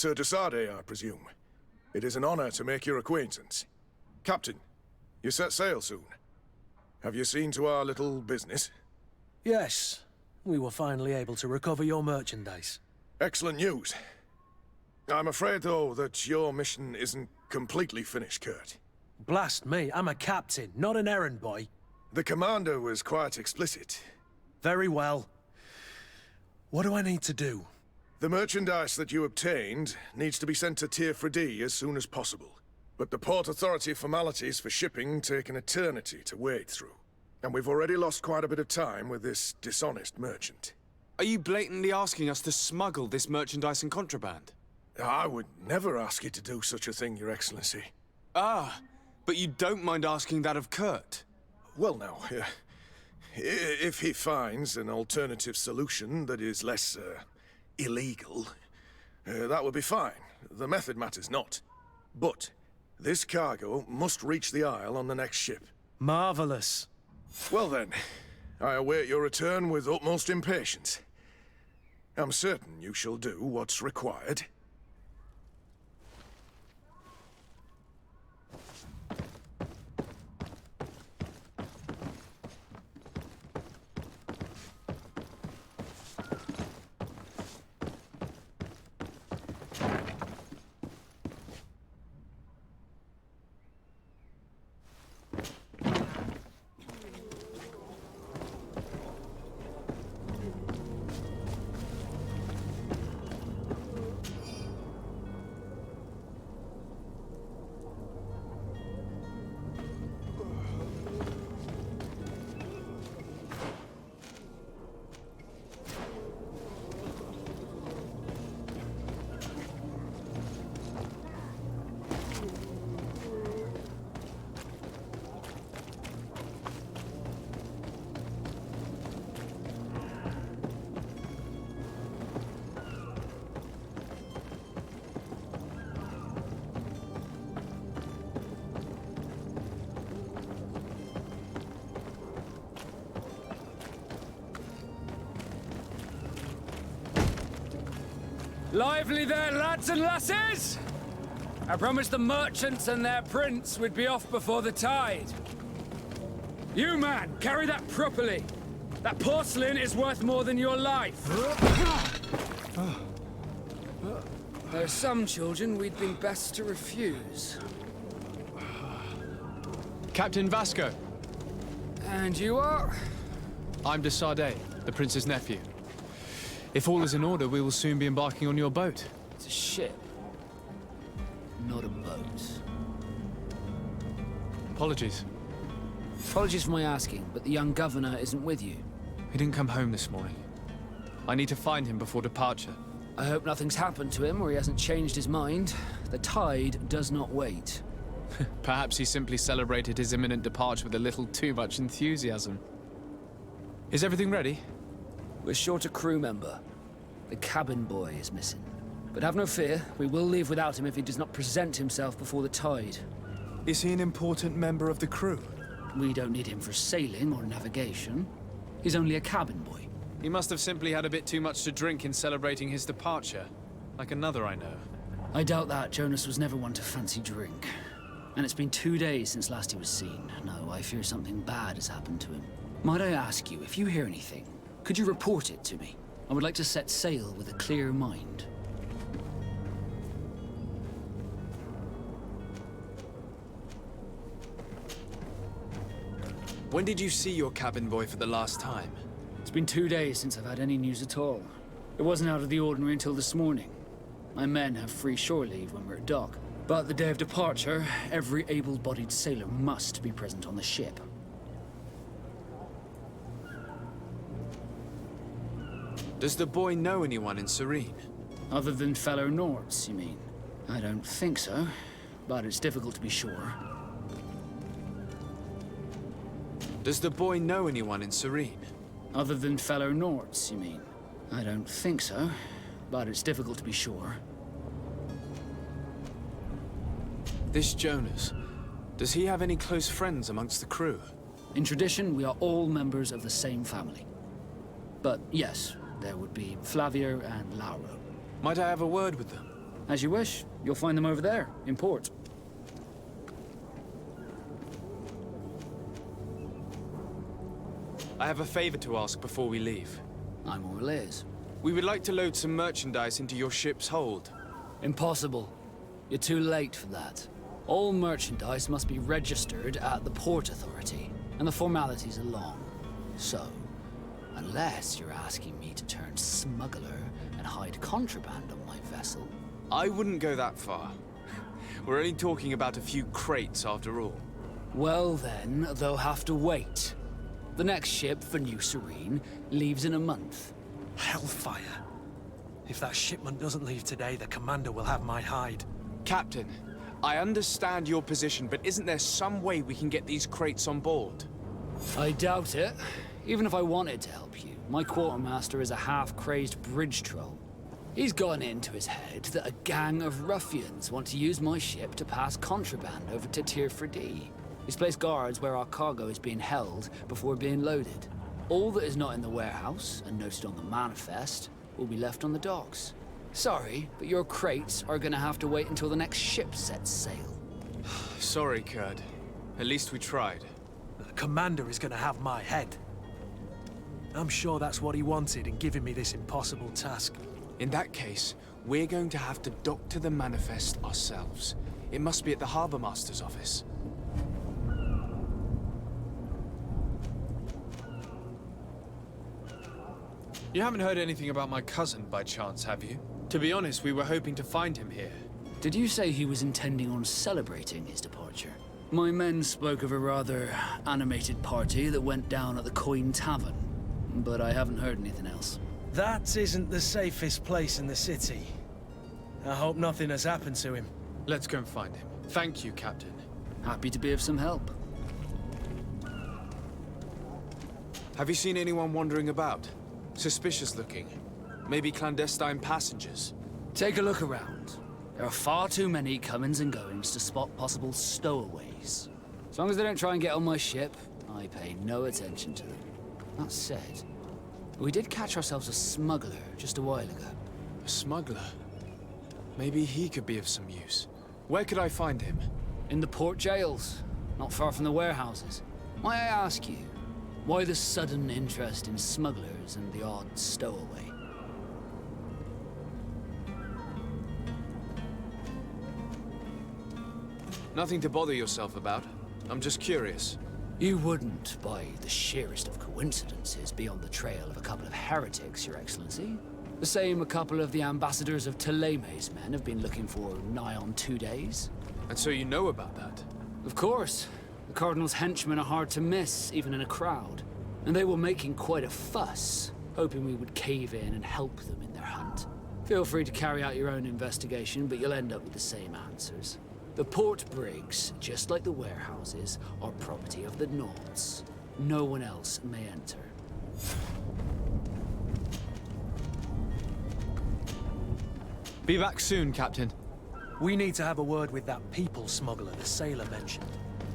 Sir de Sardet, I presume. It is an honor to make your acquaintance. Captain, you set sail soon. Have you seen to our little business? Yes. We were finally able to recover your merchandise. Excellent news. I'm afraid, though, that your mission isn't completely finished, Kurt. Blast me, I'm a captain, not an errand boy. The commander was quite explicit. Very well. What do I need to do? The merchandise that you obtained needs to be sent to Tier 4D as soon as possible. But the Port Authority formalities for shipping take an eternity to wade through. And we've already lost quite a bit of time with this dishonest merchant. Are you blatantly asking us to smuggle this merchandise and contraband? I would never ask you to do such a thing, Your Excellency. Ah, but you don't mind asking that of Kurt? Well now, if he finds an alternative solution that is less, illegal, that would be fine. The method matters not. But this cargo must reach the Isle on the next ship. Marvelous. Well then, I await your return with utmost impatience. I'm certain you shall do what's required. Lively there, lads and lasses! I promised the merchants and their prince we'd be off before the tide. You, man, carry that properly. That porcelain is worth more than your life. There are some children we'd been best to refuse. Captain Vasco. And you are? I'm de Sardet, the prince's nephew. If all is in order, we will soon be embarking on your boat. It's a ship, not a boat. Apologies. Apologies for my asking, but the young governor isn't with you. He didn't come home this morning. I need to find him before departure. I hope nothing's happened to him or he hasn't changed his mind. The tide does not wait. Perhaps he simply celebrated his imminent departure with a little too much enthusiasm. Is everything ready? We're short a crew member. The cabin boy is missing. But have no fear, we will leave without him if he does not present himself before the tide. Is he an important member of the crew? We don't need him for sailing or navigation. He's only a cabin boy. He must have simply had a bit too much to drink in celebrating his departure. Like another I know. I doubt that. Jonas was never one to fancy drink. And it's been 2 days since last he was seen. No, I fear something bad has happened to him. Might I ask you, if you hear anything, could you report it to me? I would like to set sail with a clear mind. When did you see your cabin boy for the last time? It's been 2 days since I've had any news at all. It wasn't out of the ordinary until this morning. My men have free shore leave when we're at dock. But the day of departure, every able-bodied sailor must be present on the ship. Does the boy know anyone in Serene? Other than fellow Nords, you mean? I don't think so, but it's difficult to be sure. Does the boy know anyone in Serene? Other than fellow Nords, you mean? I don't think so, but it's difficult to be sure. This Jonas, does he have any close friends amongst the crew? In tradition, we are all members of the same family. But yes, there would be Flavio and Lauro. Might I have a word with them? As you wish. You'll find them over there, in port. I have a favor to ask before we leave. I'm all ears. We would like to load some merchandise into your ship's hold. Impossible. You're too late for that. All merchandise must be registered at the Port Authority, and the formalities are long. So, unless you're asking me to turn smuggler and hide contraband on my vessel... I wouldn't go that far. We're only talking about a few crates after all. Well then, they'll have to wait. The next ship for New Serene leaves in a month. Hellfire. If that shipment doesn't leave today, the commander will have my hide. Captain, I understand your position, but isn't there some way we can get these crates on board? I doubt it. Even if I wanted to help you, my quartermaster is a half-crazed bridge troll. He's gotten it into his head that a gang of ruffians want to use my ship to pass contraband over to Tier 4D. He's placed guards where our cargo is being held before being loaded. All that is not in the warehouse, and noted on the manifest, will be left on the docks. Sorry, but your crates are gonna have to wait until the next ship sets sail. Sorry, Kurd. At least we tried. The commander is gonna have my head. I'm sure that's what he wanted in giving me this impossible task. In that case, we're going to have to dock to the manifest ourselves. It must be at the Harbour Master's office. You haven't heard anything about my cousin by chance, have you? To be honest, we were hoping to find him here. Did you say he was intending on celebrating his departure? My men spoke of a rather animated party that went down at the Coin Tavern, but I haven't heard anything else. That isn't the safest place in the city. I hope nothing has happened to him. Let's go and find him. Thank you, Captain. Happy to be of some help. Have you seen anyone wandering about? Suspicious looking. Maybe clandestine passengers? Take a look around. There are far too many comings and goings to spot possible stowaways. As long as they don't try and get on my ship, I pay no attention to them. That said, we did catch ourselves a smuggler just a while ago. A smuggler? Maybe he could be of some use. Where could I find him? In the port jails, not far from the warehouses. May I ask you, why the sudden interest in smugglers and the odd stowaway? Nothing to bother yourself about. I'm just curious. You wouldn't, by the sheerest of coincidences, be on the trail of a couple of heretics, Your Excellency. The same a couple of the ambassadors of Teleme's men have been looking for nigh on 2 days. And so you know about that? Of course. The Cardinal's henchmen are hard to miss, even in a crowd. And they were making quite a fuss, hoping we would cave in and help them in their hunt. Feel free to carry out your own investigation, but you'll end up with the same answers. The port brigs, just like the warehouses, are property of the Nords. No one else may enter. Be back soon, Captain. We need to have a word with that people smuggler the sailor mentioned.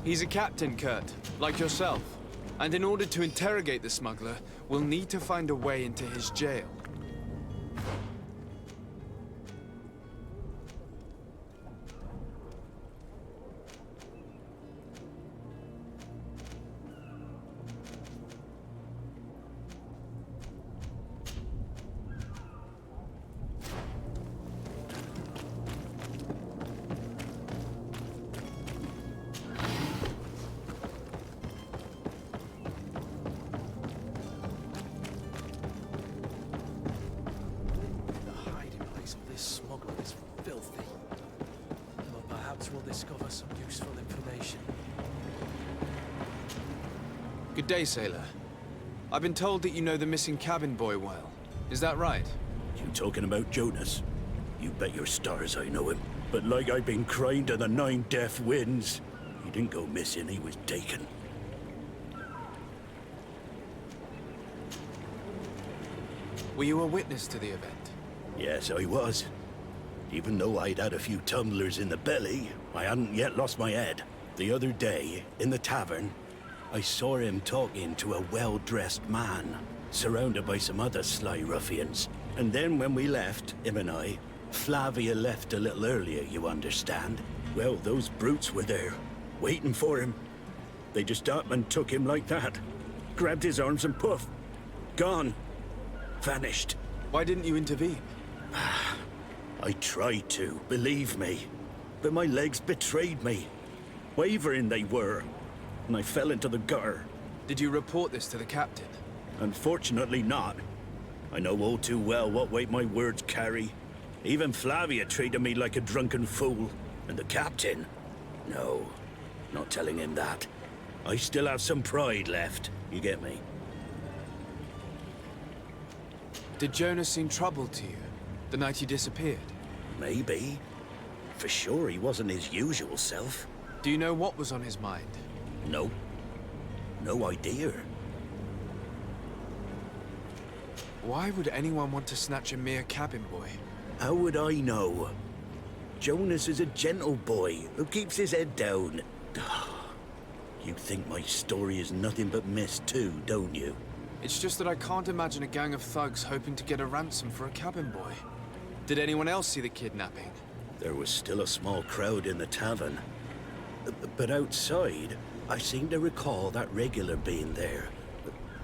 He's a captain, Kurt, like yourself. And in order to interrogate the smuggler, we'll need to find a way into his jail. Smuggler is filthy. But perhaps we'll discover some useful information. Good day, sailor. I've been told that you know the missing cabin boy well. Is that right? You talking about Jonas? You bet your stars I know him. But like I've been crying to the 9 deaf winds, he didn't go missing, he was taken. Were you a witness to the event? Yes, I was. Even though I'd had a few tumblers in the belly, I hadn't yet lost my head. The other day, in the tavern, I saw him talking to a well-dressed man, surrounded by some other sly ruffians. And then when we left, him and I, Flavia left a little earlier, you understand? Well, those brutes were there, waiting for him. They just up and took him like that. Grabbed his arms and poof. Gone. Vanished. Why didn't you intervene? I tried to, believe me. But my legs betrayed me. Wavering they were. And I fell into the gutter. Did you report this to the captain? Unfortunately not. I know all too well what weight my words carry. Even Flavia treated me like a drunken fool. And the captain? No, not telling him that. I still have some pride left, you get me? Did Jonas seem troubled to you the night he disappeared? Maybe. For sure he wasn't his usual self. Do you know what was on his mind? No. No idea. Why would anyone want to snatch a mere cabin boy? How would I know? Jonas is a gentle boy who keeps his head down. You think my story is nothing but mist too, don't you? It's just that I can't imagine a gang of thugs hoping to get a ransom for a cabin boy. Did anyone else see the kidnapping? There was still a small crowd in the tavern. But outside, I seem to recall that regular being there.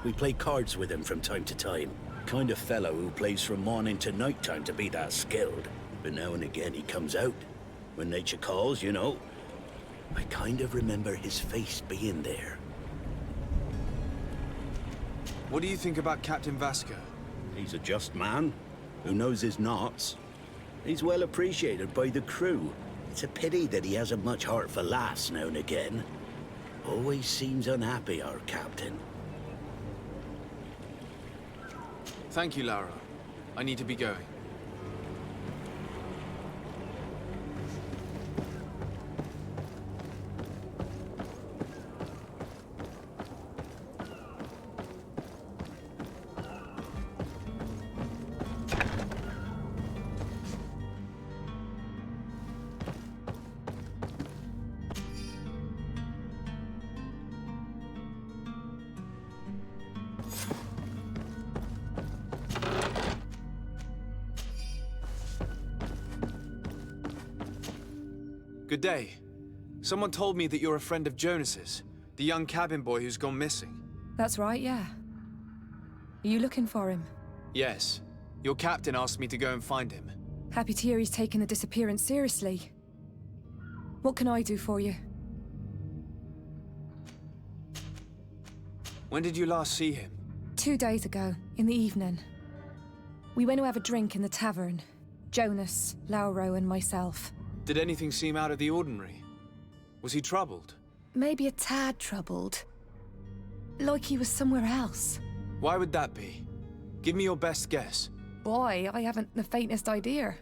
We play cards with him from time to time. Kind of fellow who plays from morning to night time to be that skilled. But now and again he comes out. When nature calls, you know. I kind of remember his face being there. What do you think about Captain Vasco? He's a just man who knows his knots. He's well appreciated by the crew. It's a pity that he hasn't much heart for laughs now and again. Always seems unhappy, our captain. Thank you, Laura. I need to be going. Good day. Someone told me that you're a friend of Jonas's, the young cabin boy who's gone missing. That's right, yeah. Are you looking for him? Yes. Your captain asked me to go and find him. Happy to hear he's taken the disappearance seriously. What can I do for you? When did you last see him? 2 days ago, in the evening. We went to have a drink in the tavern. Jonas, Lauro, and myself. Did anything seem out of the ordinary? Was he troubled? Maybe a tad troubled. Like he was somewhere else. Why would that be? Give me your best guess. Boy, I haven't the faintest idea.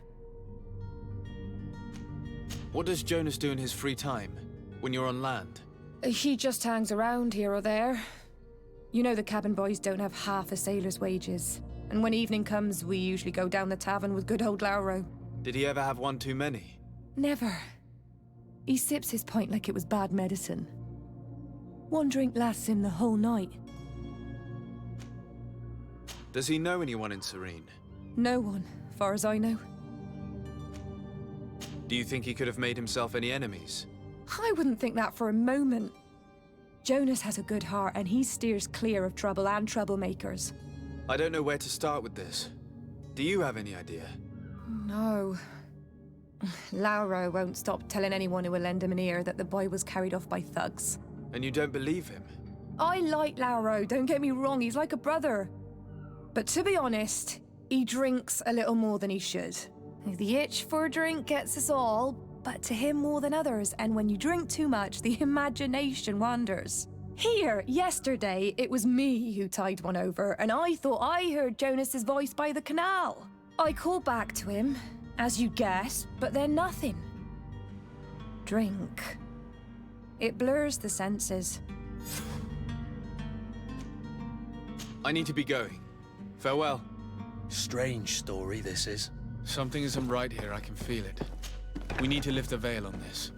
What does Jonas do in his free time, when you're on land? He just hangs around here or there. You know the cabin boys don't have half a sailor's wages. And when evening comes, we usually go down the tavern with good old Lauro. Did he ever have one too many? Never. He sips his pint like it was bad medicine. One drink lasts him the whole night. Does he know anyone in Serene? No one, far as I know. Do you think he could have made himself any enemies? I wouldn't think that for a moment. Jonas has a good heart and he steers clear of trouble and troublemakers. I don't know where to start with this. Do you have any idea? No. Lauro won't stop telling anyone who will lend him an ear that the boy was carried off by thugs. And you don't believe him? I like Lauro, don't get me wrong, he's like a brother. But to be honest, he drinks a little more than he should. The itch for a drink gets us all, but to him more than others, and when you drink too much, the imagination wanders. Here, yesterday, it was me who tied one over, and I thought I heard Jonas's voice by the canal. I called back to him, as you'd guess, but then nothing. Drink. It blurs the senses. I need to be going. Farewell. Strange story, this is. Something isn't right here, I can feel it. We need to lift the veil on this.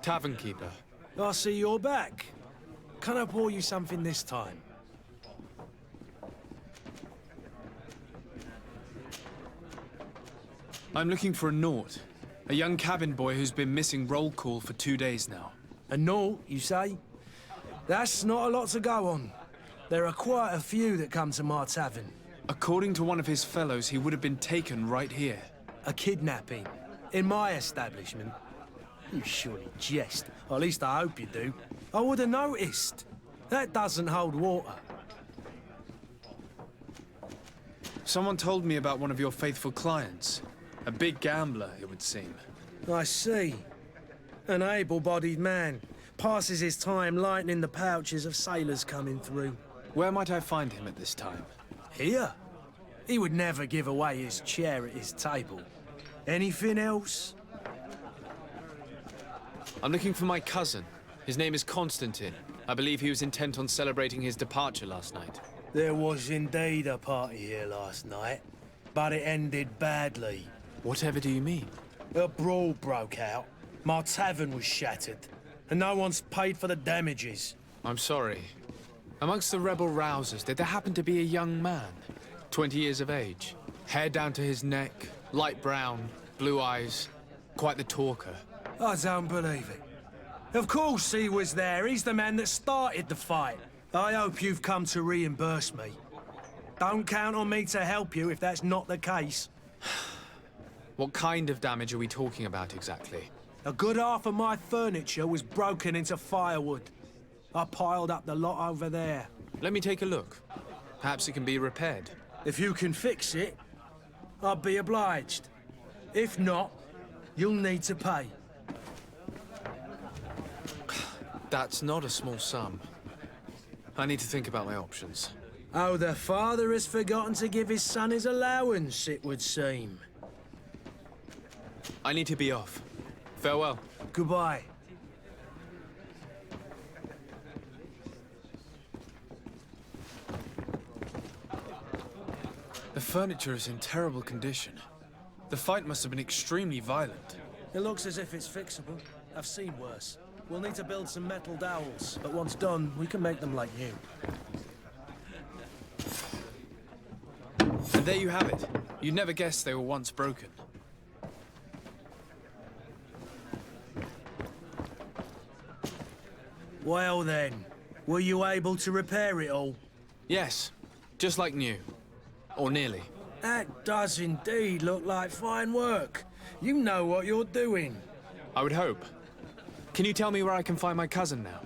Tavern keeper. I see you're back. Can I pour you something this time? I'm looking for a Naut. A young cabin boy who's been missing roll call for 2 days now. A Naut, you say? That's not a lot to go on. There are quite a few that come to my tavern. According to one of his fellows, he would have been taken right here. A kidnapping? In my establishment? You surely jest. Or at least I hope you do. I would have noticed. That doesn't hold water. Someone told me about one of your faithful clients. A big gambler, it would seem. I see. An able-bodied man. Passes his time lightening the pouches of sailors coming through. Where might I find him at this time? Here? He would never give away his chair at his table. Anything else? I'm looking for my cousin. His name is Constantine. I believe he was intent on celebrating his departure last night. There was indeed a party here last night, but it ended badly. Whatever do you mean? A brawl broke out. My tavern was shattered, and no one's paid for the damages. I'm sorry. Amongst the rebel rousers, did there happen to be a young man? 20 years of age. Hair down to his neck, light brown, blue eyes. Quite the talker. I don't believe it. Of course he was there. He's the man that started the fight. I hope you've come to reimburse me. Don't count on me to help you if that's not the case. What kind of damage are we talking about exactly? A good half of my furniture was broken into firewood. I piled up the lot over there. Let me take a look. Perhaps it can be repaired. If you can fix it, I'd be obliged. If not, you'll need to pay. That's not a small sum. I need to think about my options. Oh, the father has forgotten to give his son his allowance, it would seem. I need to be off. Farewell. Goodbye. The furniture is in terrible condition. The fight must have been extremely violent. It looks as if it's fixable. I've seen worse. We'll need to build some metal dowels, but once done, we can make them like new. And there you have it. You'd never guess they were once broken. Well then, were you able to repair it all? Yes, just like new. Or nearly. That does indeed look like fine work. You know what you're doing. I would hope. Can you tell me where I can find my cousin now?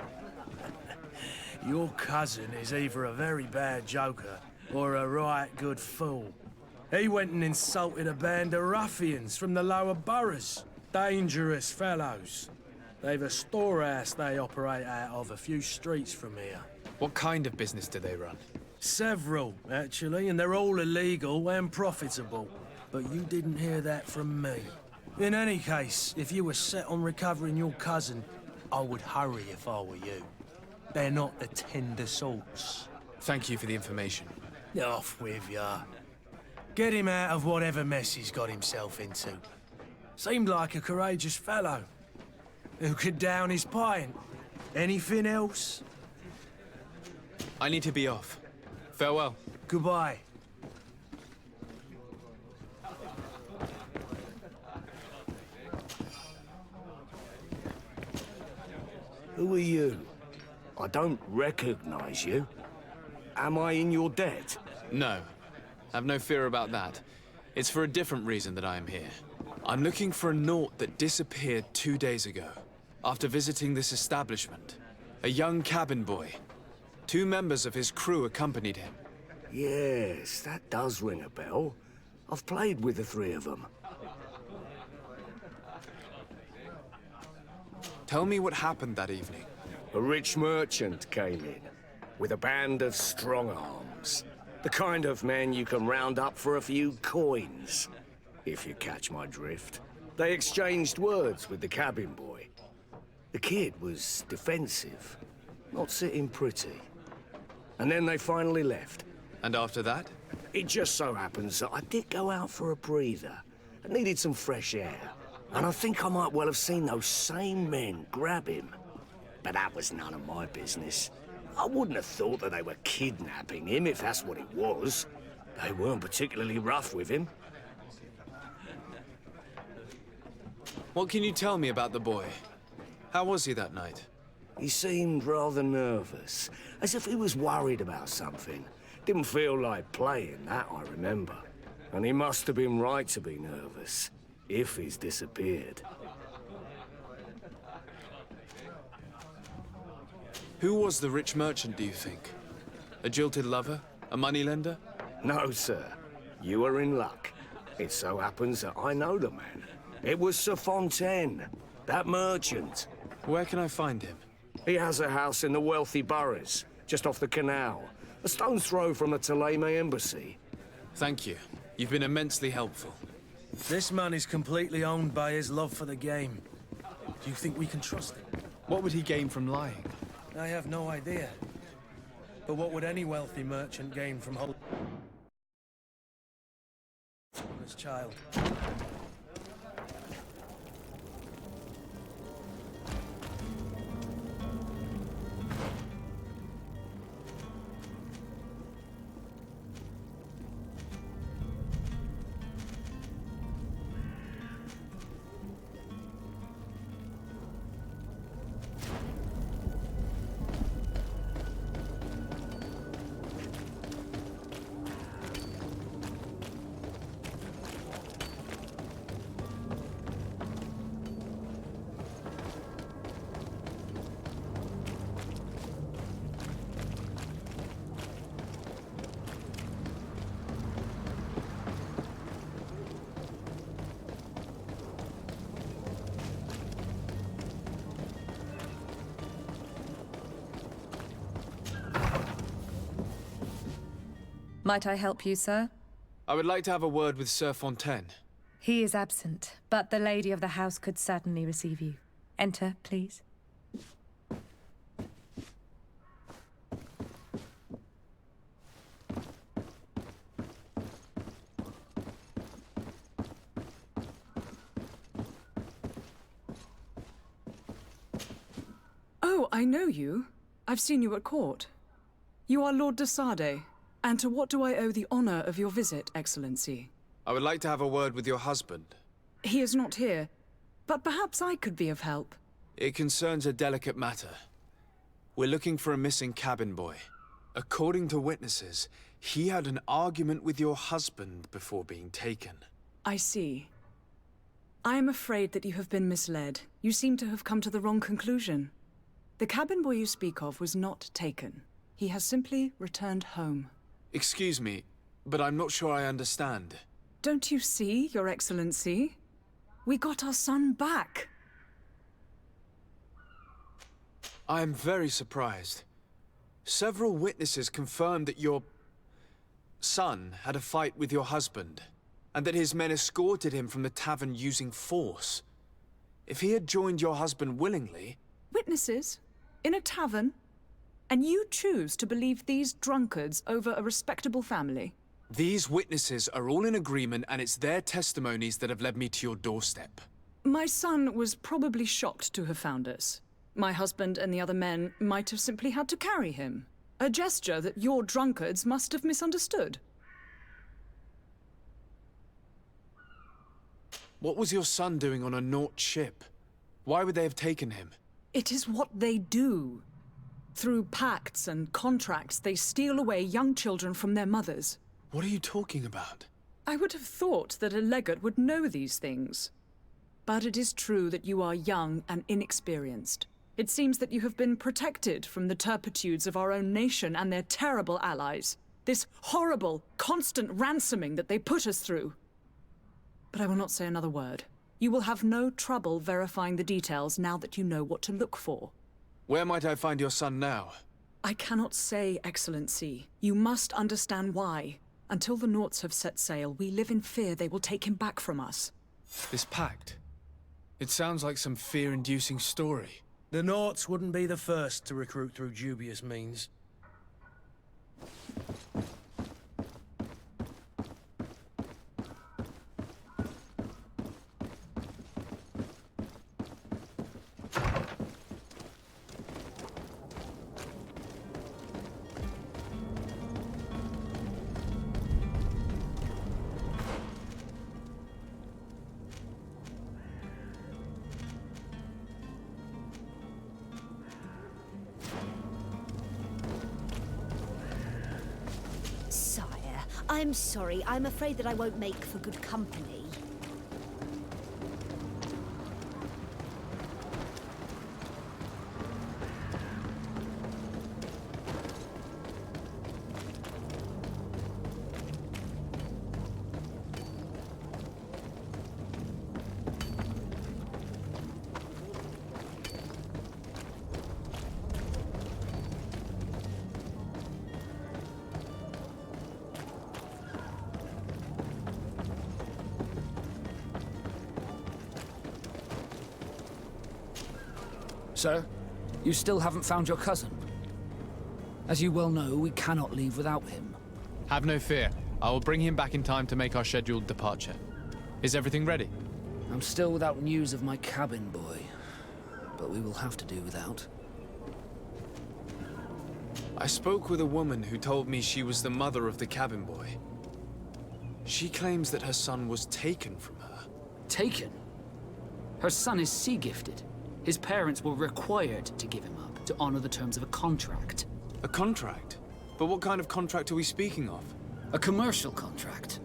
Your cousin is either a very bad joker or a right good fool. He went and insulted a band of ruffians from the lower boroughs. Dangerous fellows. They've a storehouse they operate out of a few streets from here. What kind of business do they run? Several, actually, and they're all illegal and profitable. But you didn't hear that from me. In any case, if you were set on recovering your cousin, I would hurry if I were you. They're not the tender sorts. Thank you for the information. Off with ya. Get him out of whatever mess he's got himself into. Seemed like a courageous fellow. Who could down his pint. Anything else? I need to be off. Farewell. Goodbye. Who are you? I don't recognize you. Am I in your debt? No. Have no fear about that. It's for a different reason that I am here. I'm looking for a Naut that disappeared 2 days ago, after visiting this establishment. A young cabin boy. 2 members of his crew accompanied him. Yes, that does ring a bell. I've played with the 3 of them. Tell me what happened that evening. A rich merchant came in, with a band of strong-arms. The kind of men you can round up for a few coins, if you catch my drift. They exchanged words with the cabin boy. The kid was defensive, not sitting pretty. And then they finally left. And after that? It just so happens that I did go out for a breather. I needed some fresh air. And I think I might well have seen those same men grab him. But that was none of my business. I wouldn't have thought that they were kidnapping him if that's what it was. They weren't particularly rough with him. What can you tell me about the boy? How was he that night? He seemed rather nervous, as if he was worried about something. Didn't feel like playing, that I remember. And he must have been right to be nervous, if he's disappeared. Who was the rich merchant, do you think? A jilted lover? A moneylender? No, sir. You are in luck. It so happens that I know the man. It was Sir Fontaine, that merchant. Where can I find him? He has a house in the wealthy boroughs, just off the canal. A stone's throw from the Thélème embassy. Thank you. You've been immensely helpful. This man is completely owned by his love for the game. Do you think we can trust him? What would he gain from lying? I have no idea. But what would any wealthy merchant gain from holding his child? Might I help you, sir? I would like to have a word with Sir Fontaine. He is absent, but the lady of the house could certainly receive you. Enter, please. Oh, I know you. I've seen you at court. You are Lord de Sade. And to what do I owe the honor of your visit, Excellency? I would like to have a word with your husband. He is not here, but perhaps I could be of help. It concerns a delicate matter. We're looking for a missing cabin boy. According to witnesses, he had an argument with your husband before being taken. I see. I am afraid that you have been misled. You seem to have come to the wrong conclusion. The cabin boy you speak of was not taken. He has simply returned home. Excuse me, but I'm not sure I understand. Don't you see, Your Excellency? We got our son back. I am very surprised. Several witnesses confirmed that your son had a fight with your husband, and that his men escorted him from the tavern using force. If he had joined your husband willingly... Witnesses? In a tavern? And you choose to believe these drunkards over a respectable family? These witnesses are all in agreement, and it's their testimonies that have led me to your doorstep. My son was probably shocked to have found us. My husband and the other men might have simply had to carry him. A gesture that your drunkards must have misunderstood. What was your son doing on a Naut ship? Why would they have taken him? It is what they do. Through pacts and contracts, they steal away young children from their mothers. What are you talking about? I would have thought that a legate would know these things. But it is true that you are young and inexperienced. It seems that you have been protected from the turpitudes of our own nation and their terrible allies. This horrible, constant ransoming that they put us through. But I will not say another word. You will have no trouble verifying the details now that you know what to look for. Where might I find your son now? I cannot say, Excellency. You must understand why. Until the Nauts have set sail, we live in fear they will take him back from us. This pact? It sounds like some fear-inducing story. The Nauts wouldn't be the first to recruit through dubious means. I'm sorry. I'm afraid that I won't make for good company. Sir, you still haven't found your cousin. As you well know, we cannot leave without him. Have no fear. I will bring him back in time to make our scheduled departure. Is everything ready? I'm still without news of my cabin boy, but we will have to do without. I spoke with a woman who told me she was the mother of the cabin boy. She claims that her son was taken from her. Taken? Her son is sea-gifted. His parents were required to give him up to honor the terms of a contract. A contract? But what kind of contract are we speaking of? A commercial contract.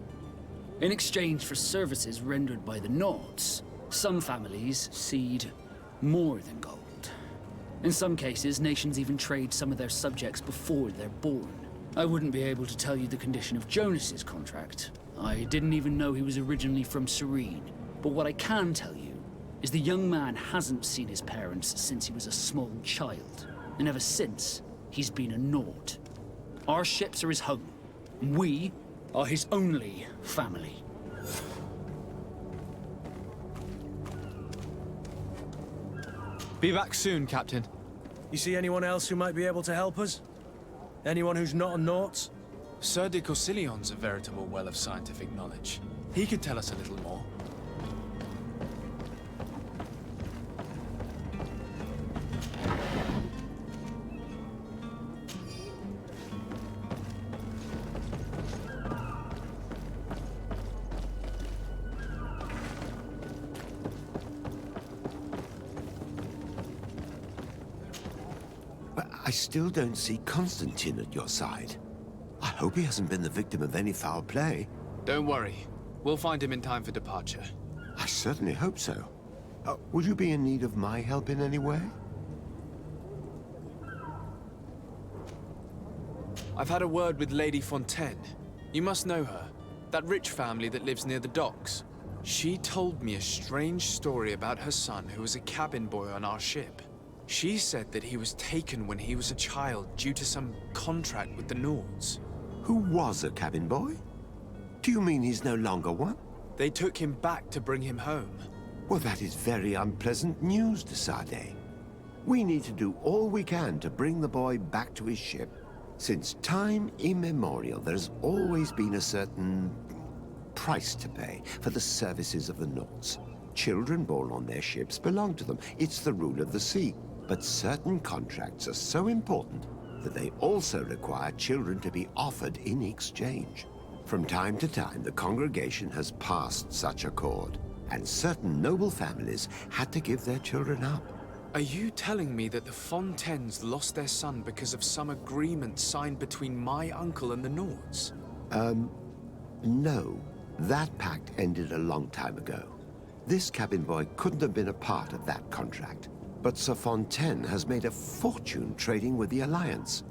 In exchange for services rendered by the Nords, some families cede more than gold. In some cases, nations even trade some of their subjects before they're born. I wouldn't be able to tell you the condition of Jonas's contract. I didn't even know he was originally from Serene. But what I can tell you is the young man hasn't seen his parents since he was a small child. And ever since, he's been a Nord. Our ships are his home. We are his only family. Be back soon, Captain. You see anyone else who might be able to help us? Anyone who's not a Naut? Sir de Corsillion's a veritable well of scientific knowledge. He could tell us a little more. I still don't see Constantine at your side. I hope he hasn't been the victim of any foul play. Don't worry. We'll find him in time for departure. I certainly hope so. Would you be in need of my help in any way? I've had a word with Lady Fontaine. You must know her. That rich family that lives near the docks. She told me a strange story about her son who was a cabin boy on our ship. She said that he was taken when he was a child due to some contract with the Nords. Who was a cabin boy? Do you mean he's no longer one? They took him back to bring him home. Well, that is very unpleasant news, de Sade. We need to do all we can to bring the boy back to his ship. Since time immemorial, there's always been a certain price to pay for the services of the Nords. Children born on their ships belong to them. It's the rule of the sea. But certain contracts are so important that they also require children to be offered in exchange. From time to time, the congregation has passed such accord, and certain noble families had to give their children up. Are you telling me that the Fontaines lost their son because of some agreement signed between my uncle and the Nords? No. That pact ended a long time ago. This cabin boy couldn't have been a part of that contract. But Sir Fontaine has made a fortune trading with the Alliance,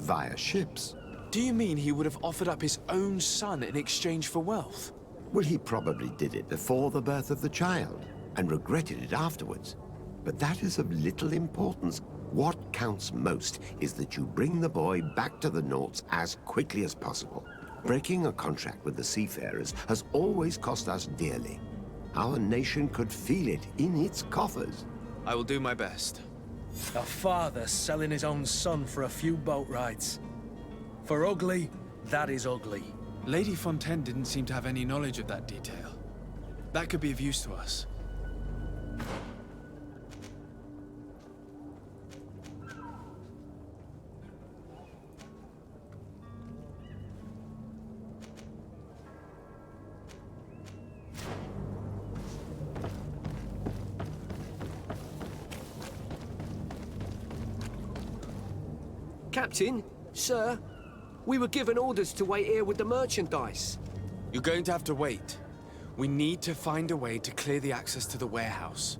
via ships. Do you mean he would have offered up his own son in exchange for wealth? Well, he probably did it before the birth of the child, and regretted it afterwards. But that is of little importance. What counts most is that you bring the boy back to the Nords as quickly as possible. Breaking a contract with the seafarers has always cost us dearly. Our nation could feel it in its coffers. I will do my best. A father selling his own son for a few boat rides. For ugly, that is ugly. Lady Fontaine didn't seem to have any knowledge of that detail. That could be of use to us. Captain, sir, We were given orders to wait here with the merchandise. You're going to have to wait. We need to find a way to clear the access to the warehouse.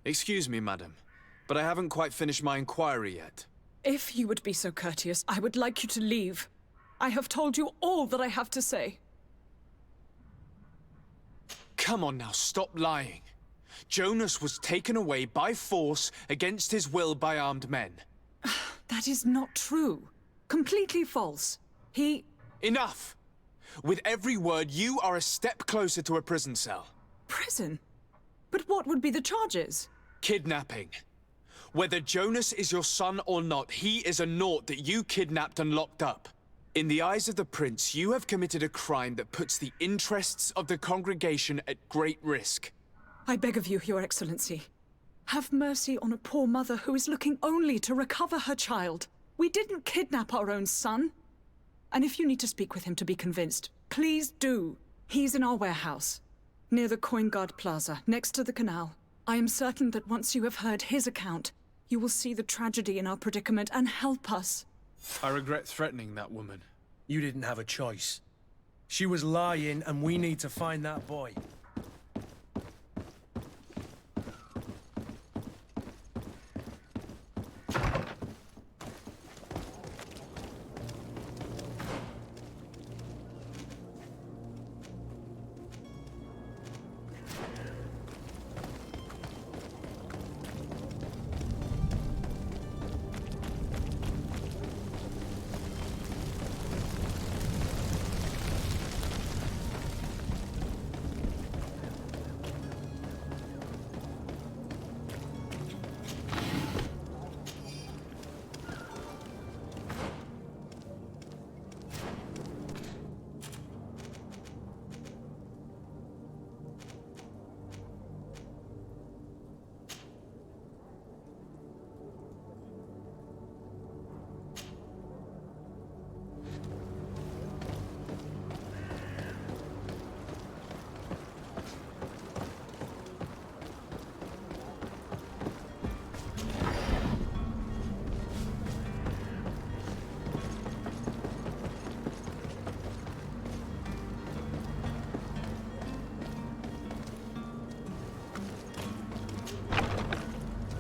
Excuse me, madam, but I haven't quite finished my inquiry yet. If you would be so courteous, I would like you to leave. I have told you all that I have to say. Come on now, stop lying. Jonas was taken away by force against his will by armed men. That is not true. Completely false. He... Enough! With every word, you are a step closer to a prison cell. Prison? But what would be the charges? Kidnapping. Whether Jonas is your son or not, he is a naught that you kidnapped and locked up. In the eyes of the prince, you have committed a crime that puts the interests of the congregation at great risk. I beg of you, Your Excellency. Have mercy on a poor mother who is looking only to recover her child. We didn't kidnap our own son. And if you need to speak with him to be convinced, please do. He's in our warehouse, near the Coin Guard Plaza, next to the canal. I am certain that once you have heard his account, you will see the tragedy in our predicament and help us. I regret threatening that woman. You didn't have a choice. She was lying, and we need to find that boy.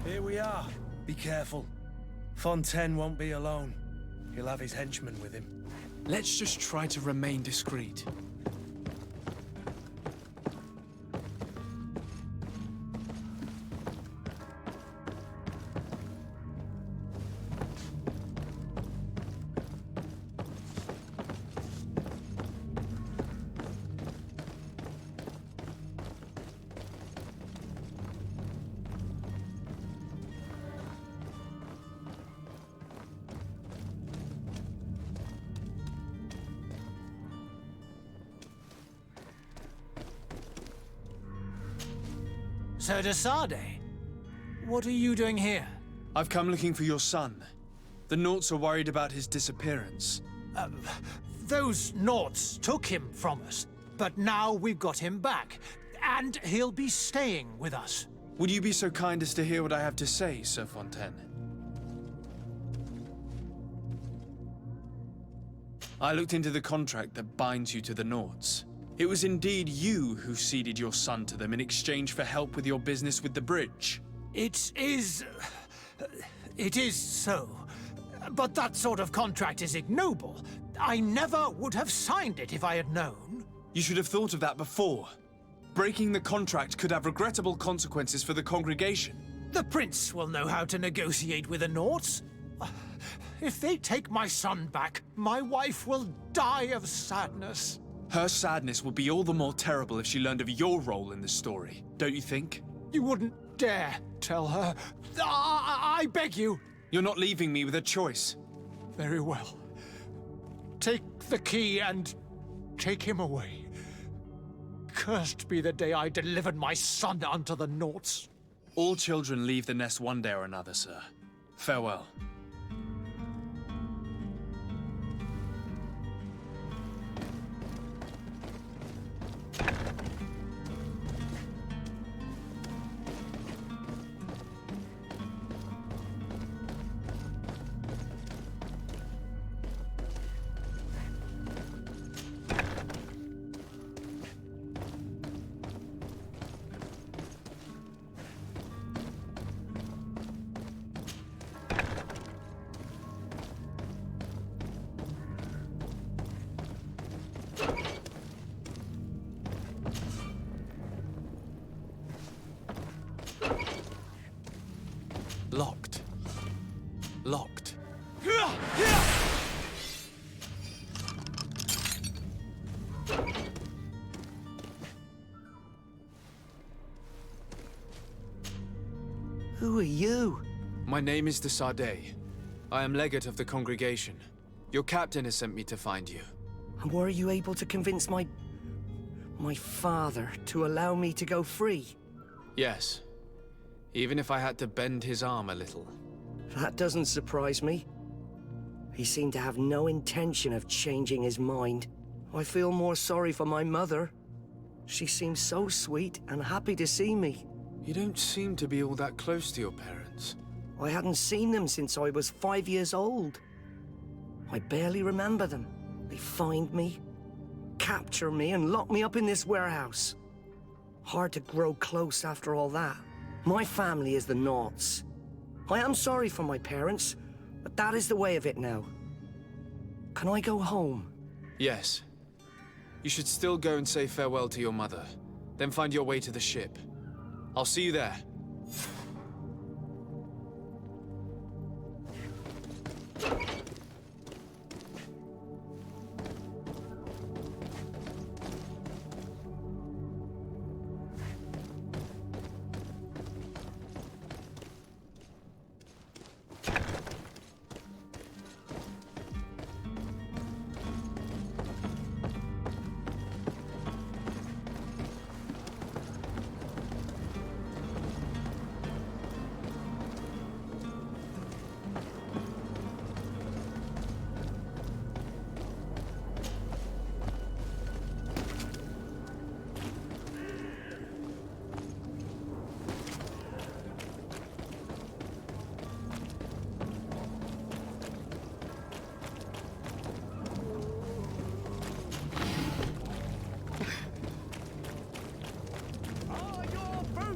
Here we are. Be careful. Fontaine won't be alone. He'll have his henchmen with him. Let's just try to remain discreet. Sir de Sade, what are you doing here? I've come looking for your son. The Naughts are worried about his disappearance. Those Naughts took him from us, but now we've got him back, and he'll be staying with us. Would you be so kind as to hear what I have to say, Sir Fontaine? I looked into the contract that binds you to the Naughts. It was indeed you who ceded your son to them in exchange for help with your business with the bridge. It is so. But that sort of contract is ignoble. I never would have signed it if I had known. You should have thought of that before. Breaking the contract could have regrettable consequences for the congregation. The prince will know how to negotiate with the Norts. If they take my son back, my wife will die of sadness. Her sadness will be all the more terrible if she learned of your role in the story, don't you think? You wouldn't dare tell her. I beg you. You're not leaving me with a choice. Very well. Take the key and take him away. Cursed be the day I delivered my son unto the Norts. All children leave the nest one day or another, sir. Farewell. Locked. Locked. Who are you? My name is de Sardet. I am legate of the congregation. Your captain has sent me to find you. And were you able to convince my father to allow me to go free? Yes. Even if I had to bend his arm a little. That doesn't surprise me. He seemed to have no intention of changing his mind. I feel more sorry for my mother. She seems so sweet and happy to see me. You don't seem to be all that close to your parents. I hadn't seen them since I was 5 years old. I barely remember them. They find me, capture me, and lock me up in this warehouse. Hard to grow close after all that. My family is the Norts. I am sorry for my parents, but that is the way of it now. Can I go home? Yes. You should still go and say farewell to your mother. Then find your way to the ship. I'll see you there.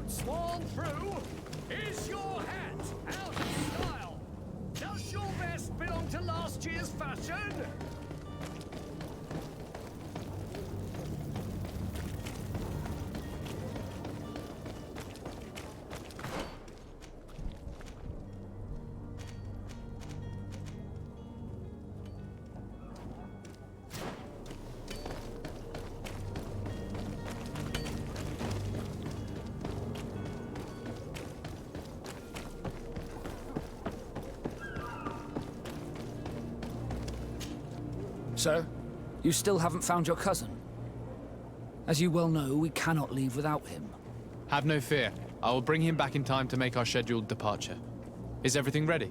Sworn through? Is your hat out of style? Does your vest belong to last year's fashion? So, you still haven't found your cousin? As you well know, we cannot leave without him. Have no fear. I will bring him back in time to make our scheduled departure. Is everything ready?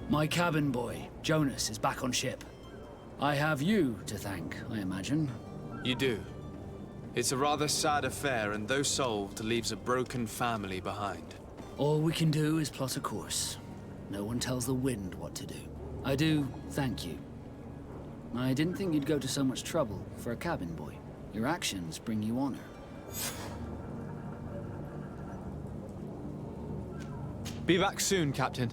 My cabin boy, Jonas, is back on ship. I have you to thank, I imagine. You do. It's a rather sad affair, and though solved, leaves a broken family behind. All we can do is plot a course. No one tells the wind what to do. I do thank you. I didn't think you'd go to so much trouble for a cabin boy. Your actions bring you honor. Be back soon, Captain.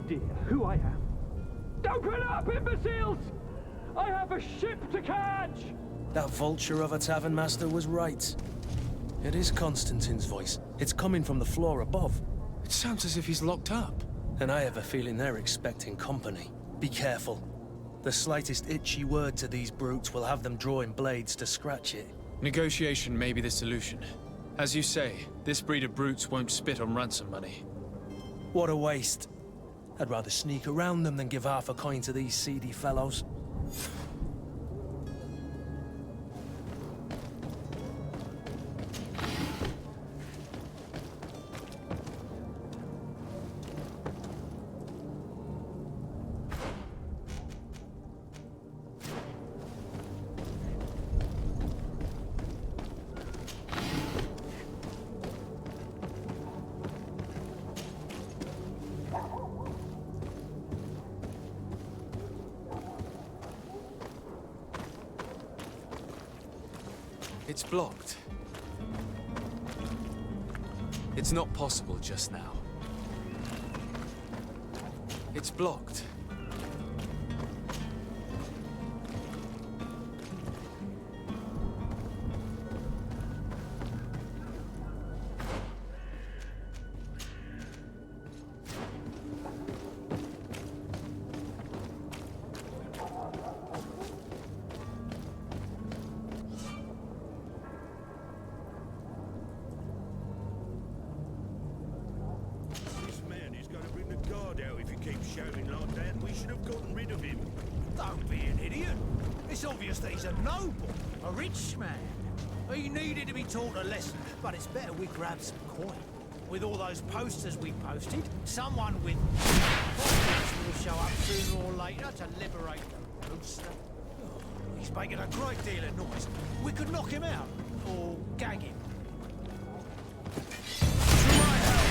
idea who I am? Open up, imbeciles! I have a ship to catch! That vulture of a tavern master was right. It is Constantine's voice. It's coming from the floor above. It sounds as if he's locked up. And I have a feeling they're expecting company. Be careful. The slightest itchy word to these brutes will have them drawing blades to scratch it. Negotiation may be the solution. As you say, this breed of brutes won't spit on ransom money. What a waste. I'd rather sneak around them than give half a coin to these seedy fellows. It's blocked. It's not possible just now. It's blocked. shouting like that, we should have gotten rid of him. Don't be an idiot. It's obvious that he's a noble, a rich man. He needed to be taught a lesson, but it's better we grab some coin. With all those posters we posted, someone with will show up sooner or later to liberate the rooster. He's making a great deal of noise. We could knock him out, or gag him. To my help,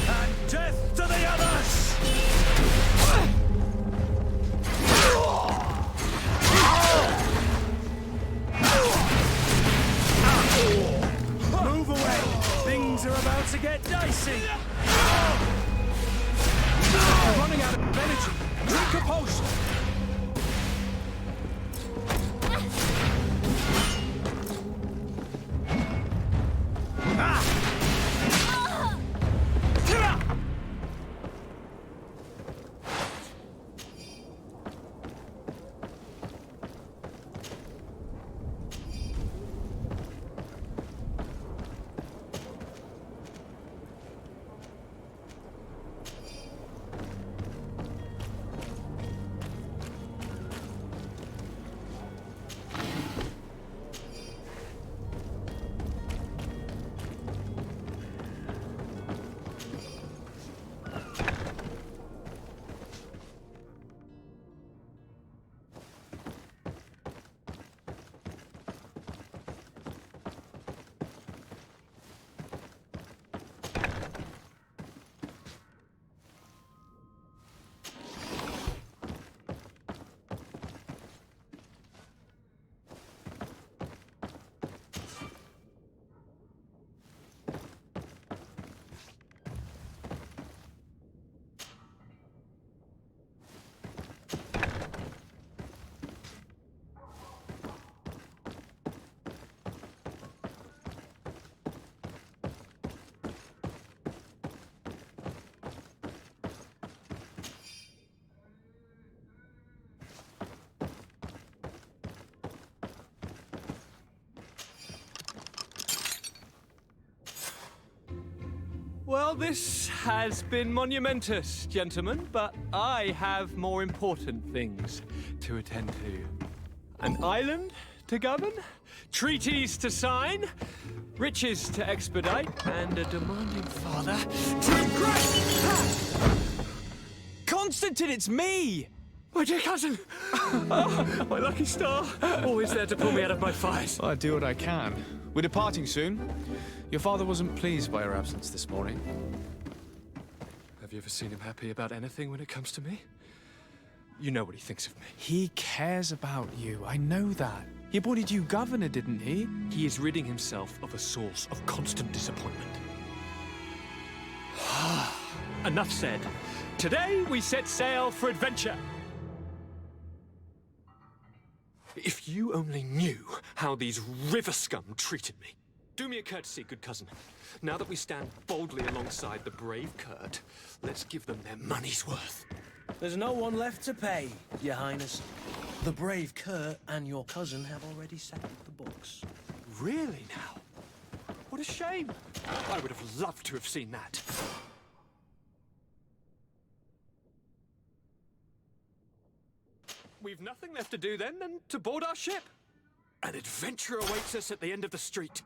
and death to the others! Move away! Things are about to get dicey! I'm running out of energy! Drink a potion! Well, this has been monumentous, gentlemen, but I have more important things to attend to. An island to govern, treaties to sign, riches to expedite, and a demanding father to grace. Constantine, it's me! My dear cousin! Oh, my lucky star. Always there to pull me out of my fight. I do what I can. We're departing soon. Your father wasn't pleased by your absence this morning. Have you ever seen him happy about anything when it comes to me? You know what he thinks of me. He cares about you, I know that. He appointed you governor, didn't he? He is ridding himself of a source of constant disappointment. Enough said. Today we set sail for adventure. If you only knew how these river scum treated me. Do me a courtesy, good cousin. Now that we stand boldly alongside the brave Kurt, let's give them their money's worth. There's no one left to pay, Your Highness. The brave Kurt and your cousin have already settled the books. Really now? What a shame. I would have loved to have seen that. We've nothing left to do then than to board our ship. An adventure awaits us at the end of the street.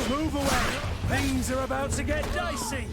Move away! Things are about to get dicey!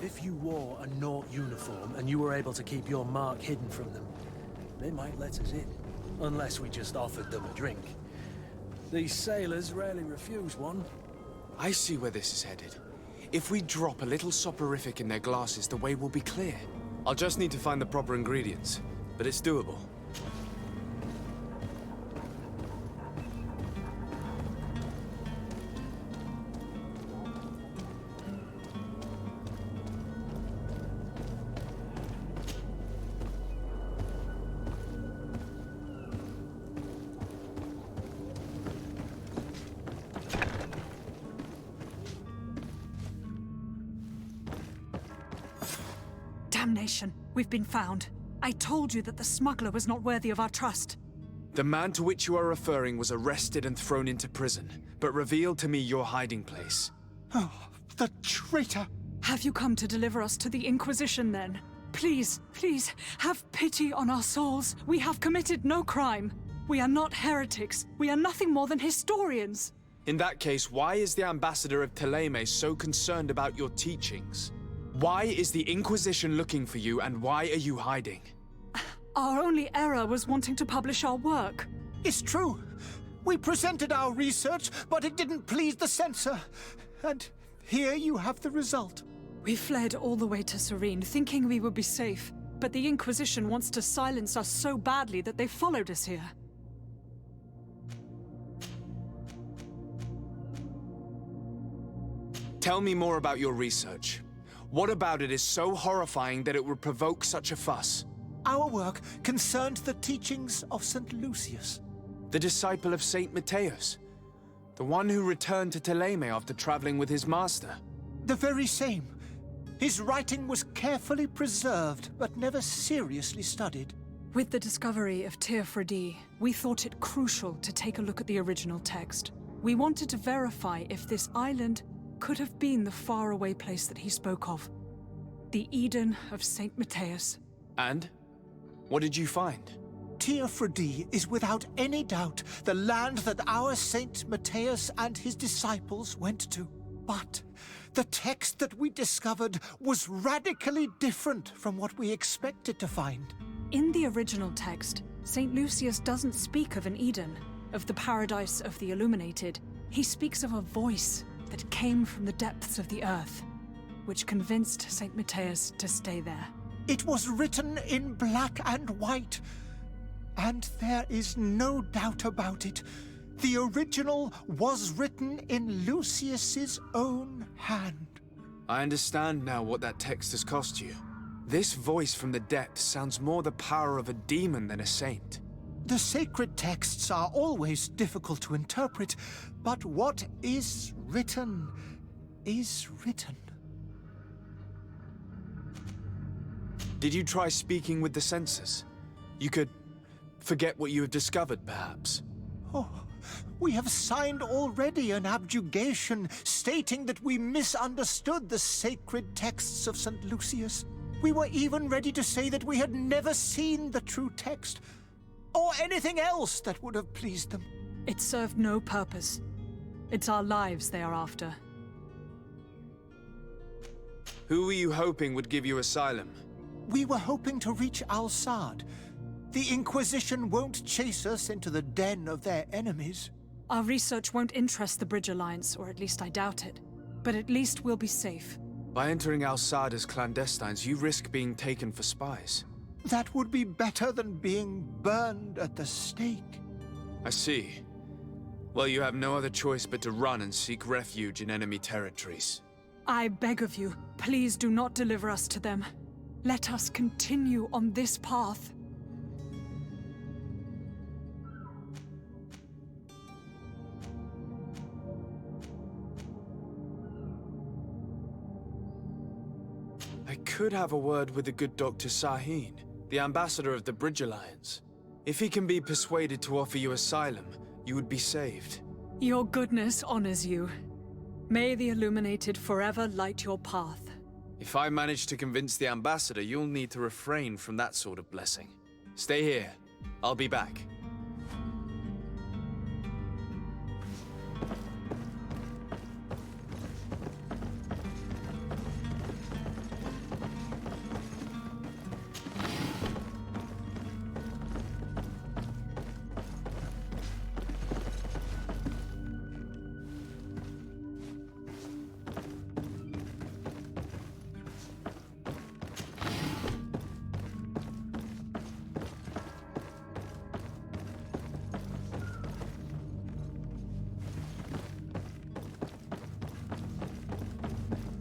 If you wore a Naught uniform and you were able to keep your mark hidden from them, they might let us in. Unless we just offered them a drink. These sailors rarely refuse one. I see where this is headed. If we drop a little soporific in their glasses, the way will be clear. I'll just need to find the proper ingredients, but it's doable. Damnation! We've been found. I told you that the smuggler was not worthy of our trust. The man to which you are referring was arrested and thrown into prison, but revealed to me your hiding place. Oh, the traitor! Have you come to deliver us to the Inquisition, then? Please, please, have pity on our souls. We have committed no crime. We are not heretics. We are nothing more than historians. In that case, why is the ambassador of Thélème so concerned about your teachings? Why is the Inquisition looking for you, and why are you hiding? Our only error was wanting to publish our work. It's true. We presented our research, but it didn't please the censor. And here you have the result. We fled all the way to Serene, thinking we would be safe. But the Inquisition wants to silence us so badly that they followed us here. Tell me more about your research. What about it is so horrifying that it would provoke such a fuss? Our work concerned the teachings of St. Lucius. The disciple of Saint Matthias? The one who returned to Thélème after traveling with his master? The very same. His writing was carefully preserved, but never seriously studied. With the discovery of Teofredi, we thought it crucial to take a look at the original text. We wanted to verify if this island could have been the faraway place that he spoke of. The Eden of Saint Matthias. And? What did you find? Teofredi is without any doubt the land that our Saint Matthias and his disciples went to. But the text that we discovered was radically different from what we expected to find. In the original text, St. Lucius doesn't speak of an Eden, of the paradise of the illuminated. He speaks of a voice that came from the depths of the earth, which convinced St. Matthias to stay there. It was written in black and white, and there is no doubt about it. The original was written in Lucius's own hand. I understand now what that text has cost you. This voice from the depths sounds more the power of a demon than a saint. The sacred texts are always difficult to interpret, but what is written is written. Did you try speaking with the censors? You could forget what you have discovered, perhaps. Oh, we have signed already an abjugation stating that we misunderstood the sacred texts of St. Lucius. We were even ready to say that we had never seen the true text, or anything else that would have pleased them. It served no purpose. It's our lives they are after. Who were you hoping would give you asylum? We were hoping to reach Al-Sad. The Inquisition won't chase us into the den of their enemies. Our research won't interest the Bridge Alliance, or at least I doubt it. But at least we'll be safe. By entering Al-Sad as clandestines, you risk being taken for spies. That would be better than being burned at the stake. I see. Well, you have no other choice but to run and seek refuge in enemy territories. I beg of you, please do not deliver us to them. Let us continue on this path. I could have a word with the good Dr. Sahin, the ambassador of the Bridge Alliance. If he can be persuaded to offer you asylum, you would be saved. Your goodness honors you. May the Illuminated forever light your path. If I manage to convince the ambassador, you'll need to refrain from that sort of blessing. Stay here. I'll be back.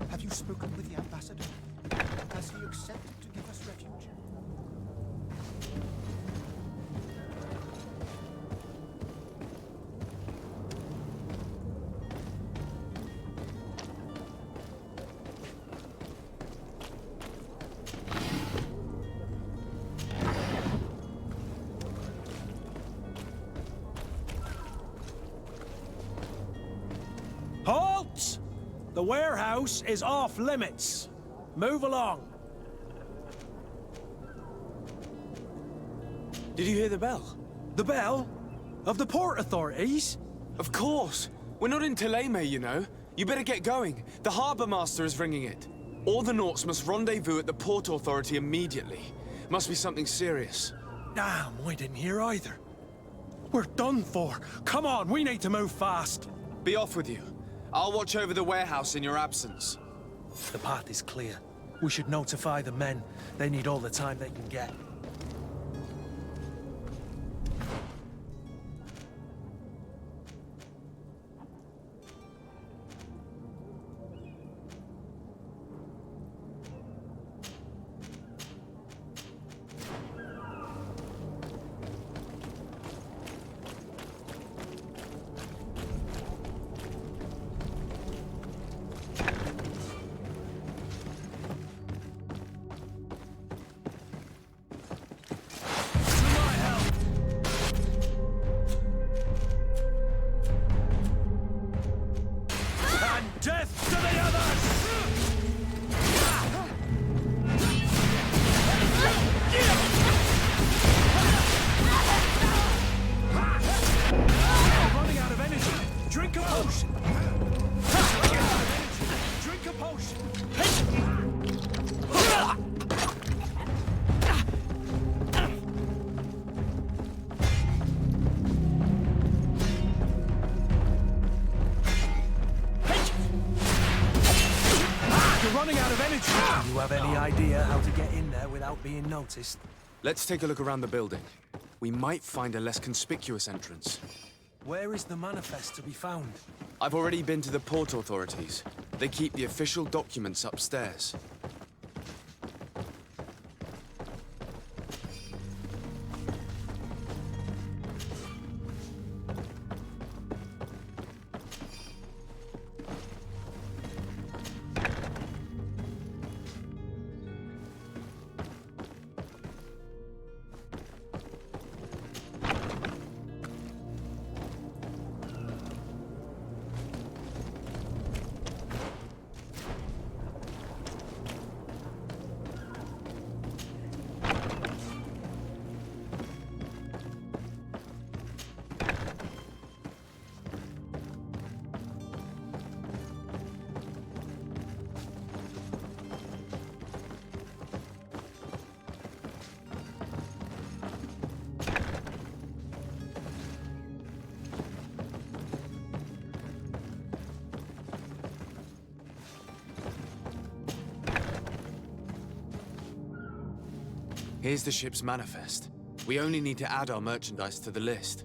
Have you spoken with the ambassador? Has he accepted to give us refuge? Halt! The warehouse is off limits. Move along. Did you hear the bell? The bell? Of the port authorities? Of course. We're not in Teleme, you know. You better get going. The harbor master is ringing it. All the Nauts must rendezvous at the port authority immediately. Must be something serious. Damn, we didn't hear either. We're done for. Come on, we need to move fast. Be off with you. I'll watch over the warehouse in your absence. The path is clear. We should notify the men. They need all the time they can get. have any idea how to get in there without being noticed? Let's take a look around the building. We might find a less conspicuous entrance. Where is the manifest to be found? I've already been to the port authorities. They keep the official documents upstairs. Here's the ship's manifest. We only need to add our merchandise to the list.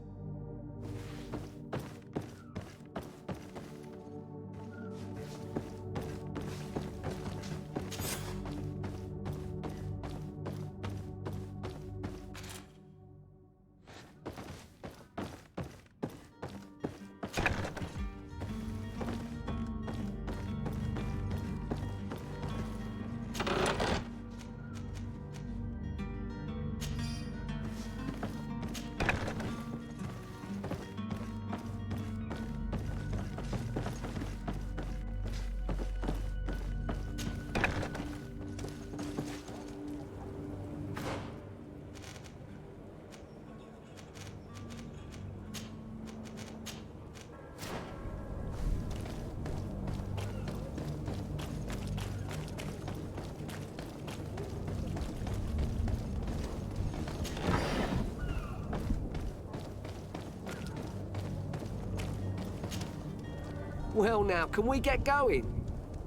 Well now, can we get going?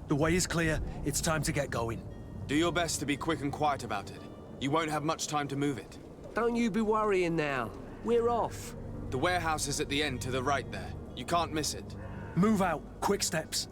The way is clear. It's time to get going. Do your best to be quick and quiet about it. You won't have much time to move it. Don't you be worrying now. We're off. The warehouse is at the end to the right there. You can't miss it. Move out. Quick steps.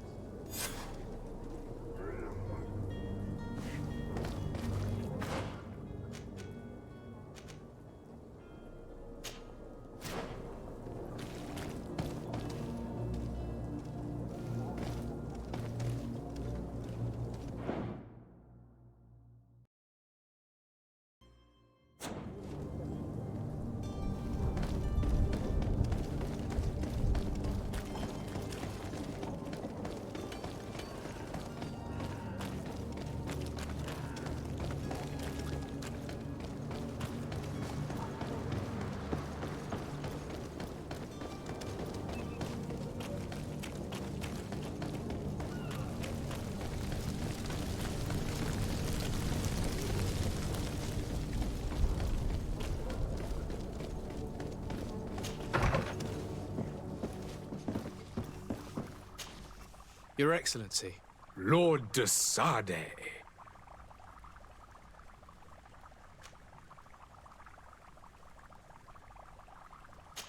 Your Excellency. Lord de Sade.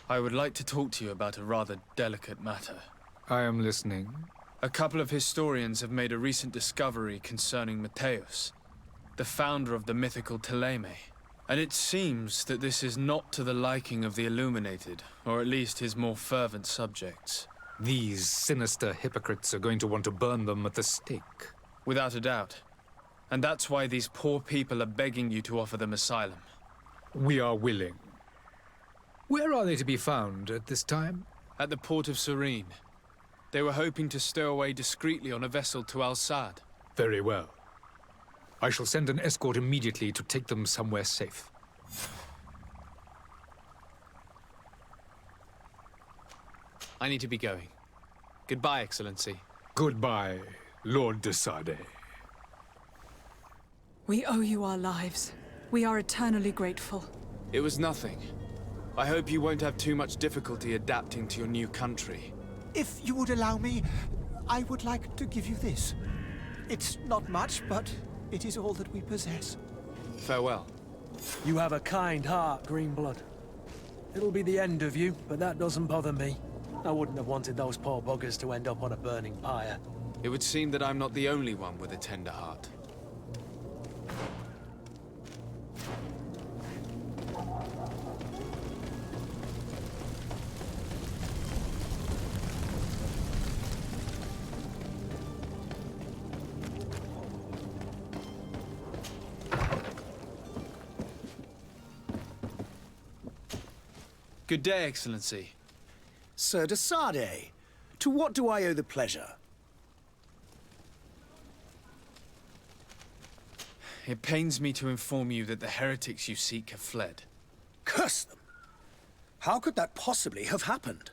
I would like to talk to you about a rather delicate matter. I am listening. A couple of historians have made a recent discovery concerning Mateus, the founder of the mythical Teleme. And it seems that this is not to the liking of the Illuminated, or at least his more fervent subjects. These sinister hypocrites are going to want to burn them at the stake. Without a doubt. And that's why these poor people are begging you to offer them asylum. We are willing. Where are they to be found at this time? At the port of Serene. They were hoping to stow away discreetly on a vessel to Al-Sad. Very well. I shall send an escort immediately to take them somewhere safe. I need to be going. Goodbye, Excellency. Goodbye, Lord de Sade. We owe you our lives. We are eternally grateful. It was nothing. I hope you won't have too much difficulty adapting to your new country. If you would allow me, I would like to give you this. It's not much, but It is all that we possess. Farewell. You have a kind heart, Greenblood. It'll be the end of you, but that doesn't bother me. I wouldn't have wanted those poor buggers to end up on a burning pyre. It would seem that I'm not the only one with a tender heart. Good day, Excellency. Sir de Sardet, to what do I owe the pleasure? It pains me to inform you that the heretics you seek have fled. Curse them! How could that possibly have happened?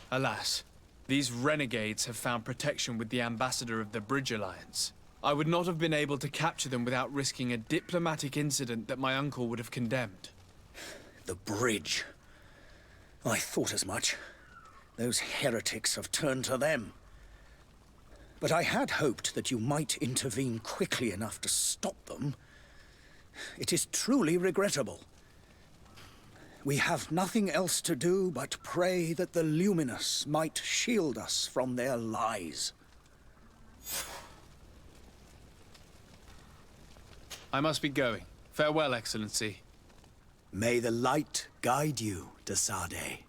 Alas, these renegades have found protection with the ambassador of the Bridge Alliance. I would not have been able to capture them without risking a diplomatic incident that my uncle would have condemned. The bridge. I thought as much. Those heretics have turned to them. But I had hoped that you might intervene quickly enough to stop them. It is truly regrettable. We have nothing else to do but pray that the Luminous might shield us from their lies. I must be going. Farewell, Excellency. May the light guide you, de Sardet.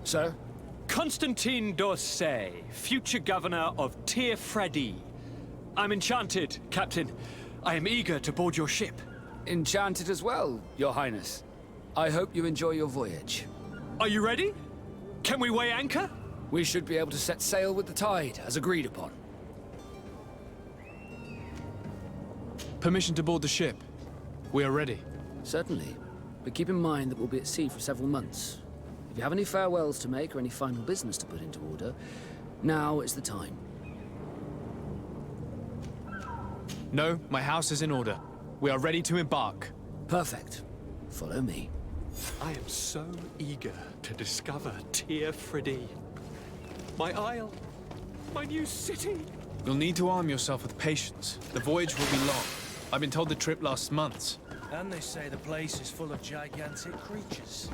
Sir? Constantine d'Orsay, future governor of Tir Freddy. I'm enchanted, Captain. I am eager to board your ship. Enchanted as well, Your Highness. I hope you enjoy your voyage. Are you ready? Can we weigh anchor? We should be able to set sail with the tide, as agreed upon. Permission to board the ship. We are ready. Certainly. But keep in mind that we'll be at sea for several months. If you have any farewells to make or any final business to put into order, now is the time. No, my house is in order. We are ready to embark. Perfect. Follow me. I am so eager to discover Tir Freddy. My isle. My new city. You'll need to arm yourself with patience. The voyage will be long. I've been told the trip lasts months. And they say the place is full of gigantic creatures.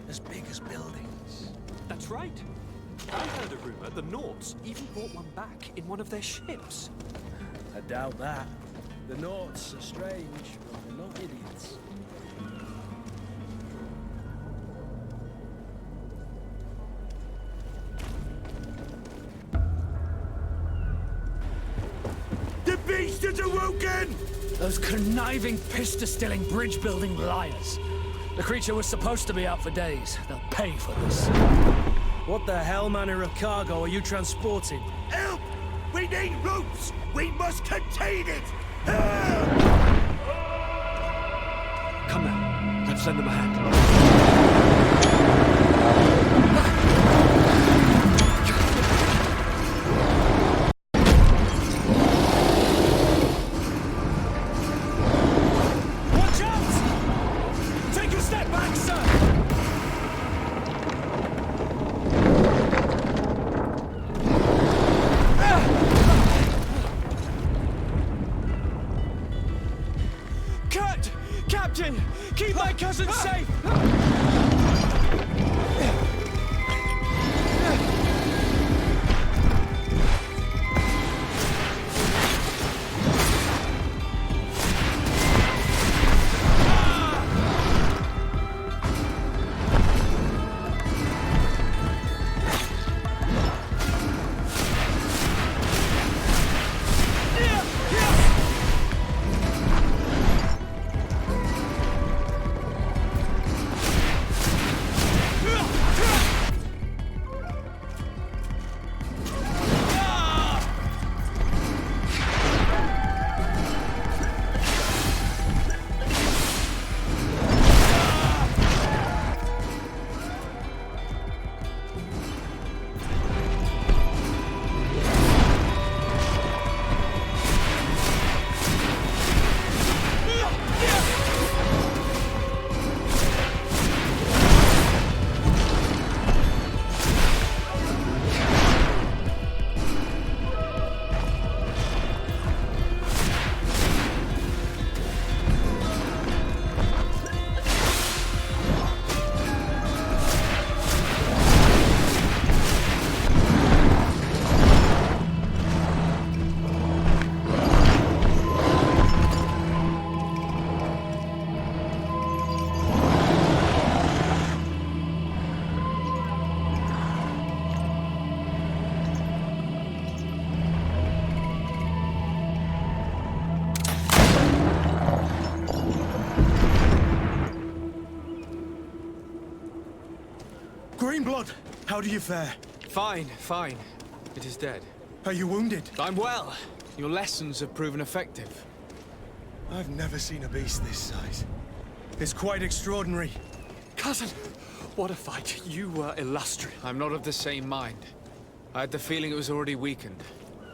As big as buildings. That's right. I heard a rumor the Nauts even brought one back in one of their ships. I doubt that. The Nauts are strange, but they're not idiots. The beast is awoken! Those conniving, pista-stilling, bridge-building liars. The creature was supposed to be out for days. They'll pay for this. What the hell manner of cargo are you transporting? Help! We need ropes! We must contain it! Come now, let's lend them a hand. Rainblood, how do you fare? Fine, fine. It is dead. Are you wounded? I'm well. Your lessons have proven effective. I've never seen a beast this size. It's quite extraordinary. Cousin, what a fight. You were illustrious. I'm not of the same mind. I had the feeling it was already weakened.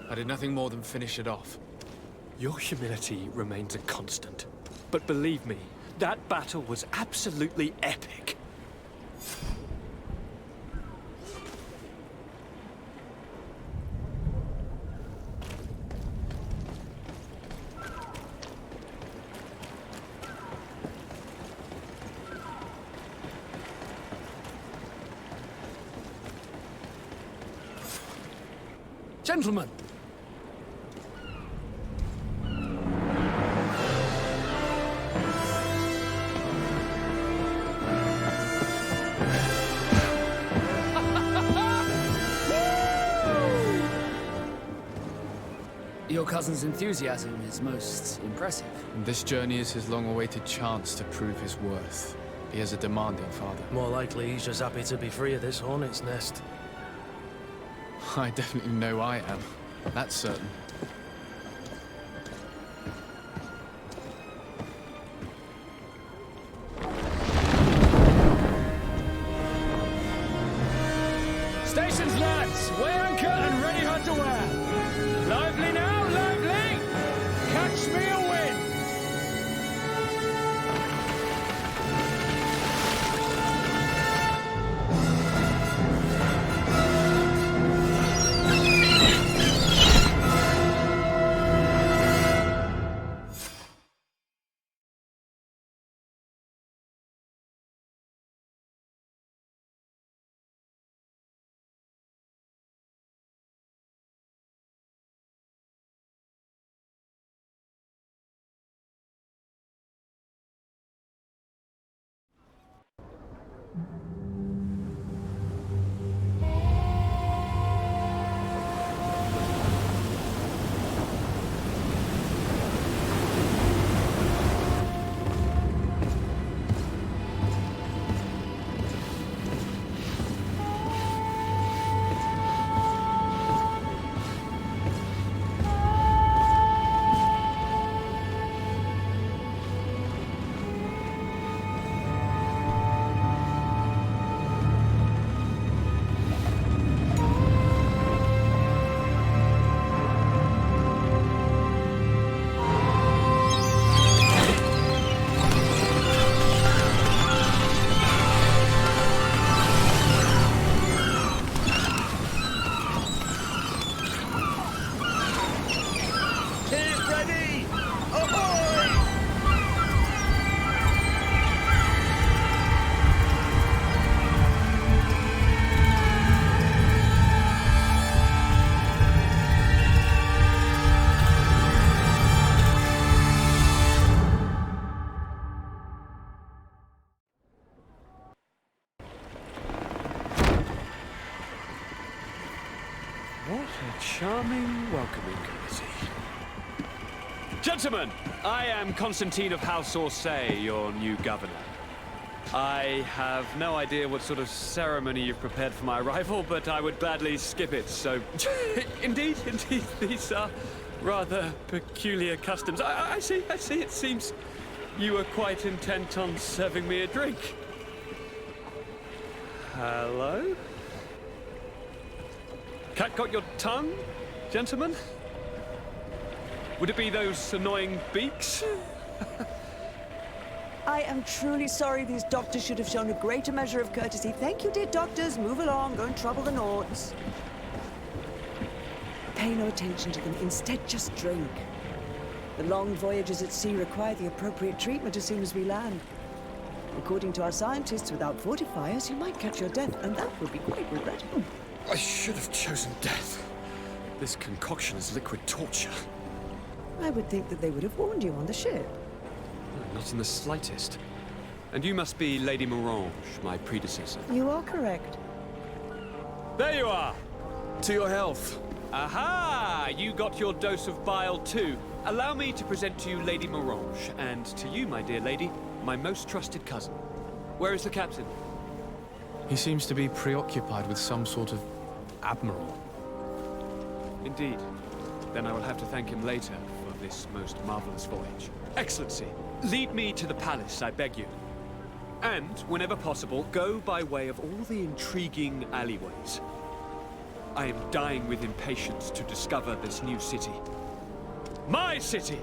I did nothing more than finish it off. Your humility remains a constant. But believe me, that battle was absolutely epic. Gentlemen! Your cousin's enthusiasm is most impressive. And this journey is his long-awaited chance to prove his worth. He has a demanding father. More likely he's just happy to be free of this hornet's nest. I definitely know I am. That's certain. Stations, lads! Weigh anchor and ready hard to wear! Lively now, lively! Catch me a wind! What a charming welcoming committee. Gentlemen, I am Constantine of House Orsay, your new governor. I have no idea what sort of ceremony you've prepared for my arrival, but I would gladly skip it, so... indeed, these are rather peculiar customs. I see, it seems you were quite intent on serving me a drink. Hello? Cat got your tongue, gentlemen? Would it be those annoying beaks? I am truly sorry. These doctors should have shown a greater measure of courtesy. Thank you, dear doctors. Move along. Don't trouble the Nords. Pay no attention to them. Instead, just drink. The long voyages at sea require the appropriate treatment as soon as we land. According to our scientists, without fortifiers, you might catch your death, and that would be quite regrettable. I should have chosen death. This concoction is liquid torture. I would think that they would have warned you on the ship. Not in the slightest. And you must be Lady Morange, my predecessor. You are correct. There you are! To your health. Aha! You got your dose of bile too. Allow me to present to you Lady Morange, and to you, my dear lady, my most trusted cousin. Where is the captain? He seems to be preoccupied with some sort of admiral. Indeed. Then I will have to thank him later for this most marvelous voyage. Excellency, lead me to the palace, I beg you. And, whenever possible, go by way of all the intriguing alleyways. I am dying with impatience to discover this new city. My city!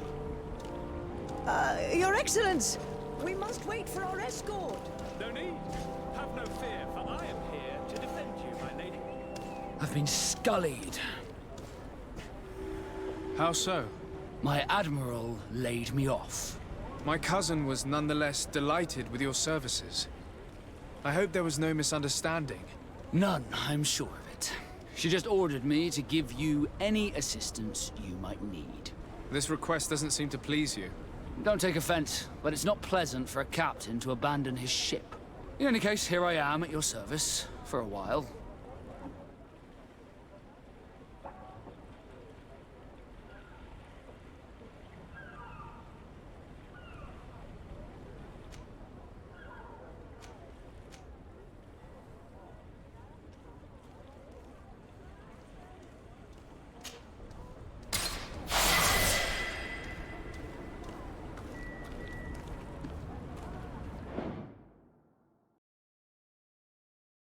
Your Excellence! We must wait for our escort. No need. Have no fear, for I am here to defend you, my lady. I've been scullied. How so? My admiral laid me off. My cousin was nonetheless delighted with your services. I hope there was no misunderstanding. None, I'm sure of it. She just ordered me to give you any assistance you might need. This request doesn't seem to please you. Don't take offense, but it's not pleasant for a captain to abandon his ship. In any case, here I am at your service, for a while.